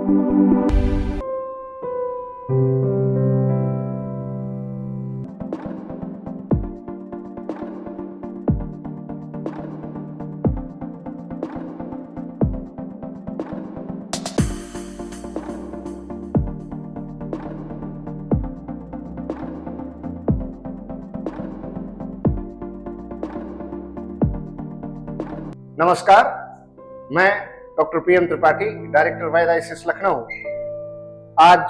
नमस्कार, मैं doctor PM Tripathi, director वैद ICS Lucknow. आज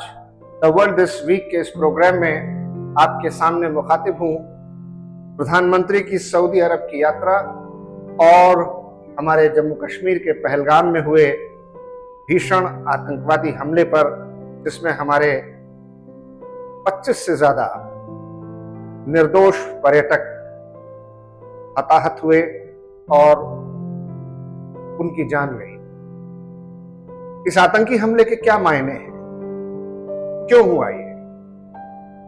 द वर्ल्ड दिस वीक के इस प्रोग्राम में आपके सामने मुखातिब हूँ प्रधानमंत्री की सऊदी अरब की यात्रा और हमारे जम्मू कश्मीर के पहलगाम में हुए भीषण आतंकवादी हमले पर, जिसमें हमारे 25 से ज्यादा निर्दोष पर्यटक हताहत हुए और उनकी जान गई। इस आतंकी हमले के क्या मायने हैं, क्यों हुआ ये,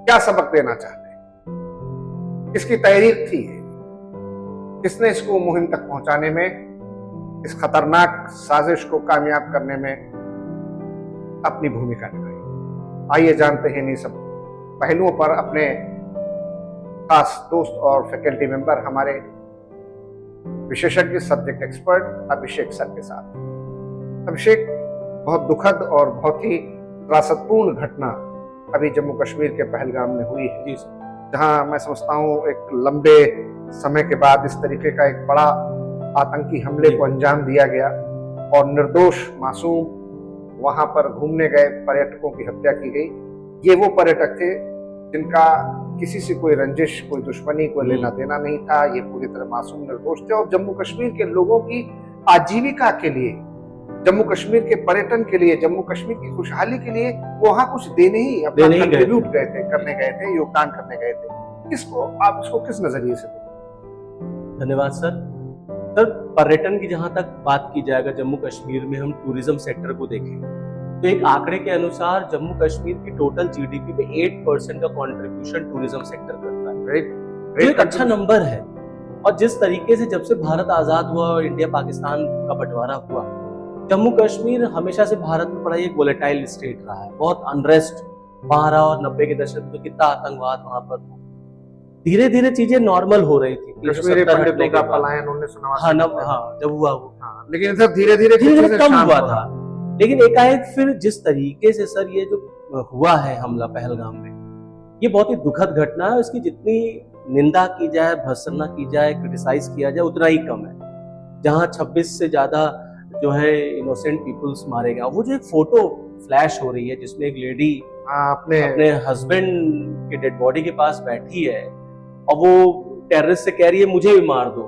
क्या सबक देना चाहते हैं, किसकी तहरीक थी, किसने इसको मुहिम तक पहुंचाने में, इस खतरनाक साजिश को कामयाब करने में अपनी भूमिका निभाई। आइए जानते हैं इन सब पहलुओं पर अपने खास दोस्त और फैकल्टी मेंबर, हमारे विशेषज्ञ सब्जेक्ट एक्सपर्ट अभिषेक सर के साथ। अभिषेक, बहुत दुखद और बहुत ही त्रासदपूर्ण घटना अभी जम्मू कश्मीर के पहलगाम में हुई है, जहां मैं समझता हूं एक लंबे समय के बाद इस तरीके का एक बड़ा आतंकी हमले को अंजाम दिया गया और निर्दोष मासूम वहां पर घूमने गए पर्यटकों की हत्या की गई। ये वो पर्यटक थे जिनका किसी से कोई रंजिश, कोई दुश्मनी, कोई लेना देना नहीं था। ये पूरी तरह मासूम निर्दोष थे और जम्मू कश्मीर के लोगों की आजीविका के लिए, जम्मू कश्मीर के पर्यटन के लिए, जम्मू कश्मीर की खुशहाली के लिए वहां कुछ देने ही अपना कंट्रीब्यूट करने गए थे, योगदान करने गए थे। इसको आप इसको किस नजरिए से देखते? धन्यवाद सर। पर्यटन की जहां तक बात की जाएगा, जम्मू कश्मीर में हम टूरिज्म सेक्टर को देखें तो एक आंकड़े के अनुसार जम्मू कश्मीर की टोटल जीडीपी में 8% का कंट्रीब्यूशन टूरिज्म सेक्टर करता है। जो एक अच्छा नंबर है। और जिस तरीके से जब से भारत आजाद हुआ और इंडिया पाकिस्तान का बंटवारा हुआ, जम्मू कश्मीर हमेशा से भारत में बड़ा एक वोलेटाइल स्टेट रहा है। बहुत अनरेस्ट वहां रहा और 90 के दशक में कितना आतंकवाद वहां पर था। धीरे धीरे चीजें नॉर्मल हो रही थी। कश्मीरी पंडितों का पलायन 1989 जब हुआ लेकिन सर धीरे धीरे कम हुआ था। लेकिन एकाएक फिर जिस तरीके से सर ये जो हुआ है हमला पहलगाम में, ये बहुत ही दुखद घटना है। इसकी जितनी निंदा की जाए, भर्त्सना की जाए, क्रिटिसाइज किया जाए, उतना ही कम है। जहां 26 से ज्यादा जो है इनोसेंट पीपल्स मारे गए। वो जो एक फोटो फ्लैश हो रही है जिसमें एक लेडी अपने हस्बैंड के डेड बॉडी के पास बैठी है और वो टेररिस्ट से कह रही है मुझे भी मार दो।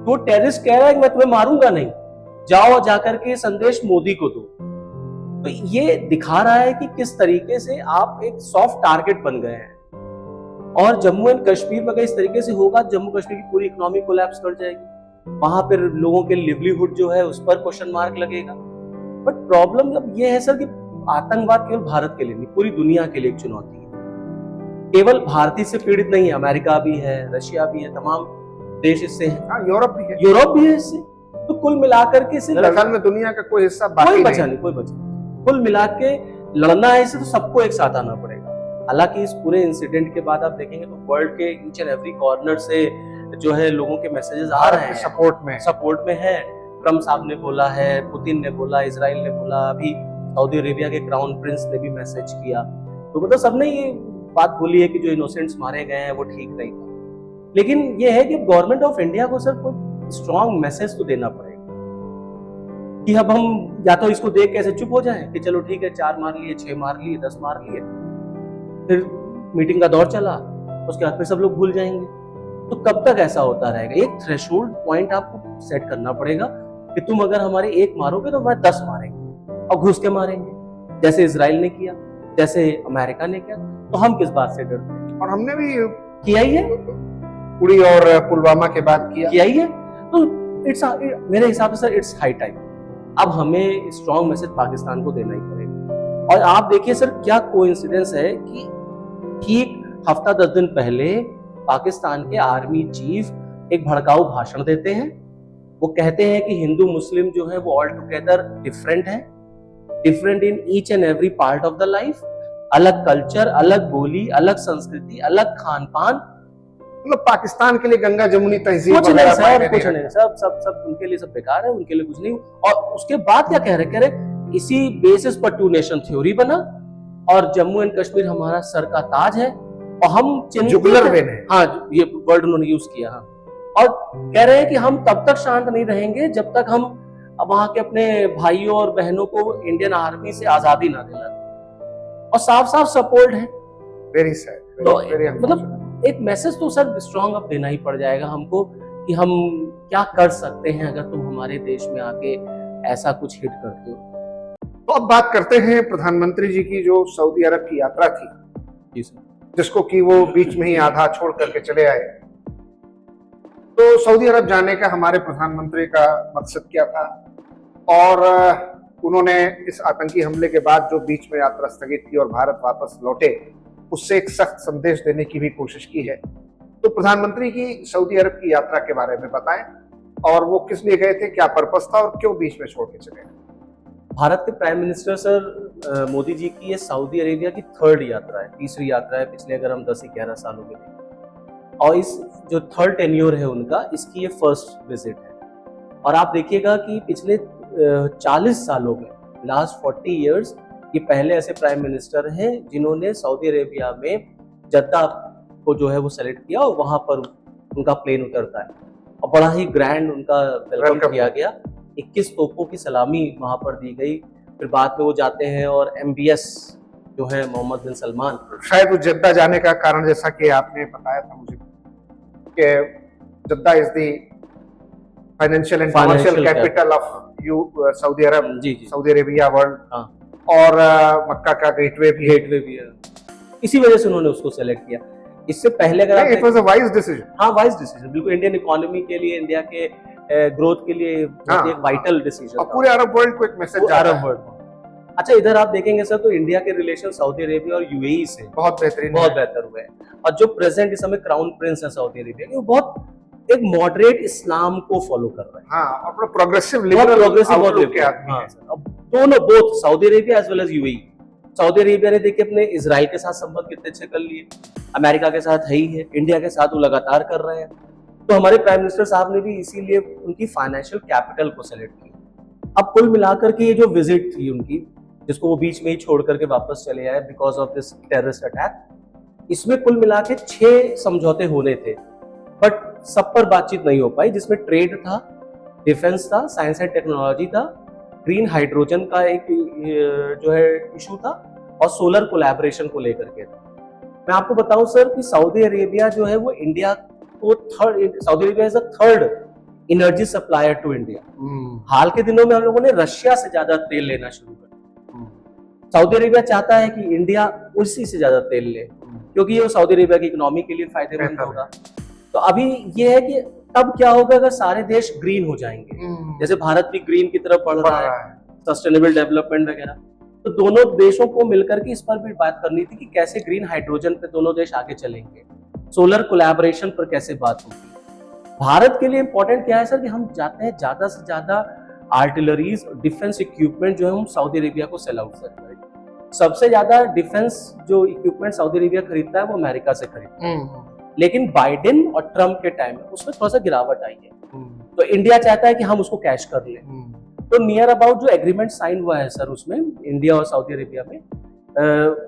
तो टेररिस्ट कह रहा है कि मैं तुम्हें मारूंगा नहीं, जाओ जाकर के संदेश मोदी को दो। तो ये दिखा रहा है कि किस तरीके से आप एक सॉफ्ट टारगेट बन गए हैं। और जम्मू एंड कश्मीर में अगर इस तरीके से होगा, जम्मू कश्मीर की पूरी इकोनॉमी कोलैप्स कर जाएगी। वहां पर लोगों के लिवलीहुड जो है उस पर क्वेश्चन मार्क लगेगा। बट प्रॉब्लम अब ये है सर कि आतंकवाद केवल भारत के लिए नहीं, पूरी दुनिया के लिए एक चुनौती है। केवल भारतीय से पीड़ित नहीं है, अमेरिका भी है, रशिया भी है, तमाम देश इससे है, यूरोप भी है इससे। तो कुल मिलाकर के में दुनिया का कोई हिस्सा बाकी बचा नहीं, कोई बचा। कुल मिला के लड़ना है इससे तो सबको एक साथ आना पड़ेगा। हालांकि इस पूरे इंसिडेंट के बाद आप देखेंगे तो वर्ल्ड के ईच एंड एवरी कॉर्नर से जो है लोगों के मैसेजेस आ रहे हैं सपोर्ट में है। ट्रम्प साहब ने बोला है, पुतिन ने बोला, इजराइल ने बोला, अभी सऊदी अरेबिया के क्राउन प्रिंस ने भी मैसेज किया। तो मतलब सबने ये बात बोली है कि जो इनोसेंट्स मारे गए हैं वो ठीक नहीं था। लेकिन ये है कि गवर्नमेंट ऑफ इंडिया को सर कोई स्ट्रॉन्ग मैसेज तो देना पड़ेगा कि अब हम या तो इसको देख कैसे चुप हो जाए कि चलो ठीक है 4 मार लिए, 6 मार लिए, 10 मार लिए, फिर मीटिंग का दौर चला, उसके बाद फिर सब लोग भूल जाएंगे। तो कब तक ऐसा होता रहेगा? एक थ्रेशोल्ड पॉइंट आपको सेट करना पड़ेगा कि तुम अगर हमारे 1 मारोगे तो हमारे 10 मारेंगे और घुस के मारेंगे, जैसे इजराइल ने किया, जैसे अमेरिका ने किया। तो हम किस बात से डरते हैं? और हमने भी किया ही है, उड़ी और पुलवामा के बाद किया ही है। तो मेरे हिसाब से सर इट्स हाई टाइम अब हमें स्ट्रॉन्ग मैसेज पाकिस्तान को देना ही पड़ेगा। और आप देखिए सर क्या कोइंसिडेंस है कि ठीक हफ्ता 10 दिन पहले पाकिस्तान के आर्मी चीफ एक भड़काऊ भाषण देते हैं। वो कहते हैं कि हिंदू मुस्लिम जो है वो ऑल टुगेदर डिफरेंट है different in each and every part of the life, अलग कल्चर, अलग बोली, अलग संस्कृति, अलग खान पान। मतलब पाकिस्तान के लिए गंगा जमुनी तहजीब कुछ नहीं वगैरह सर, मायने कुछ नहीं नहीं, सब सब सब उनके लिए सब बेकार है, उनके लिए कुछ नहीं। और उसके बाद क्या कह रहे इसी बेसिस पर टू नेशन थ्योरी बना और जम्मू एंड कश्मीर हमारा सर का ताज है और हम चिंतित जुगलर वेन है। हाँ, ये वर्ड उन्होंने यूज किया। हाँ, और कह रहे हैं कि हम तब तक शांत नहीं रहेंगे जब तक हम वहां के अपने भाइयों और बहनों को इंडियन आर्मी से आजादी ना दिला, और साफ साफ सपोर्ट है। वेरी सैड, तो वेरी मतलब एक मैसेज तो सर स्ट्रांग अब देना ही पड़ जाएगा हमको कि हम क्या कर सकते हैं अगर तुम हमारे देश में आके ऐसा कुछ हिट करते हो। तो अब बात करते हैं प्रधानमंत्री जी की जो सऊदी अरब की यात्रा थी, जी सर, जिसको कि वो बीच में ही आधा छोड़ करके चले आए। तो सऊदी अरब जाने का हमारे प्रधानमंत्री का मकसद क्या था, और उन्होंने इस आतंकी हमले के बाद जो बीच में यात्रा स्थगित की और भारत वापस लौटे, उससे एक सख्त संदेश देने की भी कोशिश की है। तो प्रधानमंत्री की सऊदी अरब की यात्रा के बारे में बताएं, और वो किस लिए गए थे, क्या पर्पस था और क्यों बीच में छोड़ के चले गए। भारत के prime minister sir Modi ji की ये सऊदी अरेबिया की थर्ड यात्रा है, तीसरी यात्रा है पिछले अगर हम 10-11 सालों में देखें, और इस जो थर्ड टेन्योर है उनका, इसकी ये फर्स्ट विजिट है। और आप देखिएगा कि पिछले 40 सालों में, लास्ट 40 इयर्स, ये पहले ऐसे प्राइम मिनिस्टर हैं जिन्होंने सऊदी अरेबिया में जद्दा को जो है वो सेलेक्ट किया और वहां पर उनका प्लेन उतरता है और बड़ा ही ग्रैंड उनका वेलकम किया गया। 21 तोपों की सलामी वहां पर दी गई। फिर बाद में वो जाते हैं और MBS जो है मोहम्मद बिन सलमान, शायद वो जद्दा जाने का कारण, जैसा कि आपने बताया था मुझे, कि Jeddah is the financial and commercial capital of Saudi Arab, जी जी, सऊदी अरेबिया वर्ल्ड, हाँ, और मक्का का गेटवे भी है। इसी वजह से उन्होंने उसको सेलेक्ट किया। इससे पहले अगर आप it was a wise decision. हाँ, वाइज डिसीजन, बिल्कुल इंडियन इकोनॉमी के लिए, इंडिया के ग्रोथ के लिए बहुत एक वाइटल डिसीजन, और पूरे अरब वर्ल्ड को एक मैसेज जा रहा है। अच्छा, इधर आप देखेंगे सर तो इंडिया के रिलेशन सऊदी अरेबिया और UAE से बहुत बेहतरीन, बहुत बेहतर हुए हैं। और जो प्रेजेंट इस समय क्राउन प्रिंस है सऊदी अरेबिया के, वो बहुत एक मॉडरेट इस्लाम को फॉलो कर रहे हैं। हाँ, अपना प्रोग्रेसिव लिबरल आउटलुक के आदमी हैं। अब दोनों, both Saudi Arabia as well as UAE। Saudi Arabia ने देखिए अपने इजराइल के साथ संबंध कितने अच्छे कर लिए, अमेरिका के साथ है ही है, इंडिया के साथ वो लगातार कर रहे हैं। तो हमारे प्राइम मिनिस्टर साहब ने भी इसीलिए उनकी फाइनेंशियल कैपिटल को सेलेक्ट किया। अब कुल मिलाकर के ये जो विजिट थी उनकी, जिसको वो बीच में ही छोड़ करके वापस चले आए because of this terrorist attack, इसमें कुल मिला के 6 समझौते होने थे, बट सब पर बातचीत नहीं हो पाई, जिसमें ट्रेड था, डिफेंस था, साइंस एंड टेक्नोलॉजी था, ग्रीन हाइड्रोजन का एक जो है इशू था, और सोलर कोलैबोरेशन को लेकर के था। मैं आपको बताऊं सर कि सऊदी अरेबिया जो है वो इंडिया को Saudi Arabia is the third energy supplier to India. हाल के दिनों में हम लोगों ने रशिया से ज्यादा तेल लेना शुरू कर दिया। सऊदी अरेबिया चाहता है कि इंडिया उसी से ज्यादा तेल ले, क्योंकि ये सऊदी अरेबिया की इकोनॉमी के लिए फायदेमंद होगा। तो अभी ये है कि तब क्या होगा अगर सारे देश ग्रीन हो जाएंगे, जैसे भारत भी ग्रीन की तरफ बढ़ रहा है, सस्टेनेबल डेवलपमेंट वगैरह, तो दोनों देशों को मिलकर के इस पर भी बात करनी थी कि कैसे ग्रीन हाइड्रोजन पे दोनों देश आगे चलेंगे, सोलर कोलैबोरेशन पर कैसे बात होगी। भारत के लिए इंपॉर्टेंट क्या है सर कि हम चाहते हैं ज्यादा से ज्यादा आर्टिलरीज, डिफेंस इक्विपमेंट जो है हम सऊदी अरेबिया को सेल आउट करें। सबसे ज्यादा डिफेंस जो इक्विपमेंट सऊदी अरेबिया खरीदता है वो अमेरिका से खरीदता है, लेकिन बाइडेन और ट्रम्प के टाइम में उसमें थोड़ा सा गिरावट आई है, तो इंडिया चाहता है कि हम उसको कैश कर लें। तो नियर अबाउट जो एग्रीमेंट साइन हुआ है सर उसमें इंडिया और सऊदी अरेबिया में,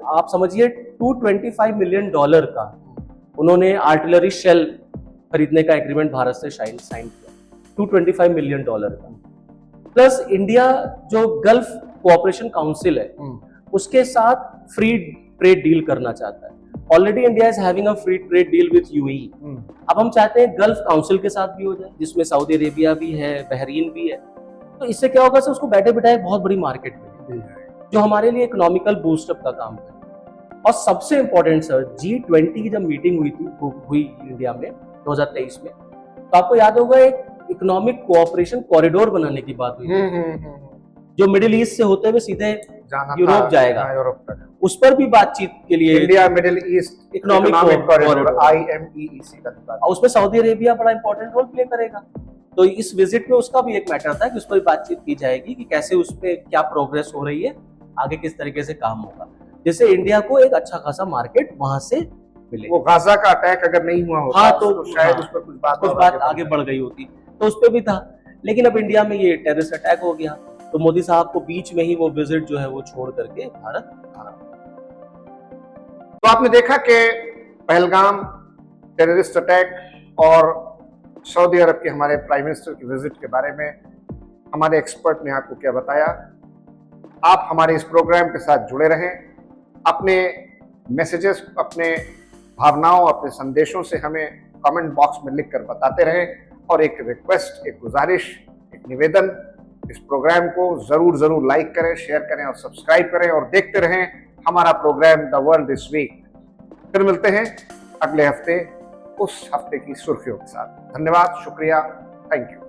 आप समझिए $225 मिलियन का उन्होंने आर्टिलरी शेल खरीदने का एग्रीमेंट भारत से साइन किया, $225 मिलियन का। प्लस इंडिया जो गल्फ कोऑपरेशन काउंसिल है उसके साथ फ्री ट्रेड डील करना चाहता है। Already India is having a free trade deal with UAE। अब हम चाहते हैं गल्फ काउंसिल के साथ भी हो जाए, जिसमें सऊदी अरेबिया भी है, बहरीन भी है। तो इससे क्या होगा सर, उसको बैठे बैठाए बहुत बड़ी मार्केट मिलेगी, जो हमारे लिए इकोनॉमिकल बूस्टअप का काम करे। और सबसे इंपॉर्टेंट सर, G20 की जब मीटिंग हुई इंडिया में 2023 में, तो आपको याद होगा एक इकोनॉमिक कोऑपरेशन कॉरिडोर बनाने की बात हुई, जो मिडिल ईस्ट से होते हुए सीधे यूरोप जाएगा। उस पर भी बातचीत के लिए India middle east economic corridor, IMEEC का, और उसमें सऊदी अरेबिया बड़ा इंपॉर्टेंट रोल प्ले करेगा। तो इस विजिट में उसका भी एक मैटर था कि उस पर बातचीत की जाएगी कि कैसे उस पर क्या प्रोग्रेस हो रही है, आगे किस तरीके से काम होगा, जिससे इंडिया को एक अच्छा खासा मार्केट वहां से मिले। वो गाजा का अटैक अगर नहीं हुआ होता हाँ, तो शायद हाँ, उस पर कुछ बात आगे बढ़ गई होती, तो उस पर भी था। लेकिन अब इंडिया में ये टेररिस्ट अटैक हो गया, तो मोदी साहब को बीच में ही वो विजिट जो है वो छोड़ करके भारत आना। तो आपने देखा कि पहलगाम टेररिस्ट अटैक और सऊदी अरब के हमारे प्राइम मिनिस्टर की विजिट के बारे में हमारे एक्सपर्ट ने आपको क्या बताया। आप हमारे इस प्रोग्राम के साथ जुड़े रहें, अपने मैसेजेस, अपने भावनाओं, अपने संदेशों से हमें कमेंट बॉक्स में लिखकर बताते रहें। और एक रिक्वेस्ट, एक गुजारिश, एक निवेदन, इस प्रोग्राम को जरूर लाइक करें, शेयर करें और सब्सक्राइब करें और देखते रहें हमारा program the world this week. फिर मिलते हैं अगले हफ्ते उस हफ्ते की सुर्खियों के साथ। धन्यवाद, शुक्रिया, थैंक यू।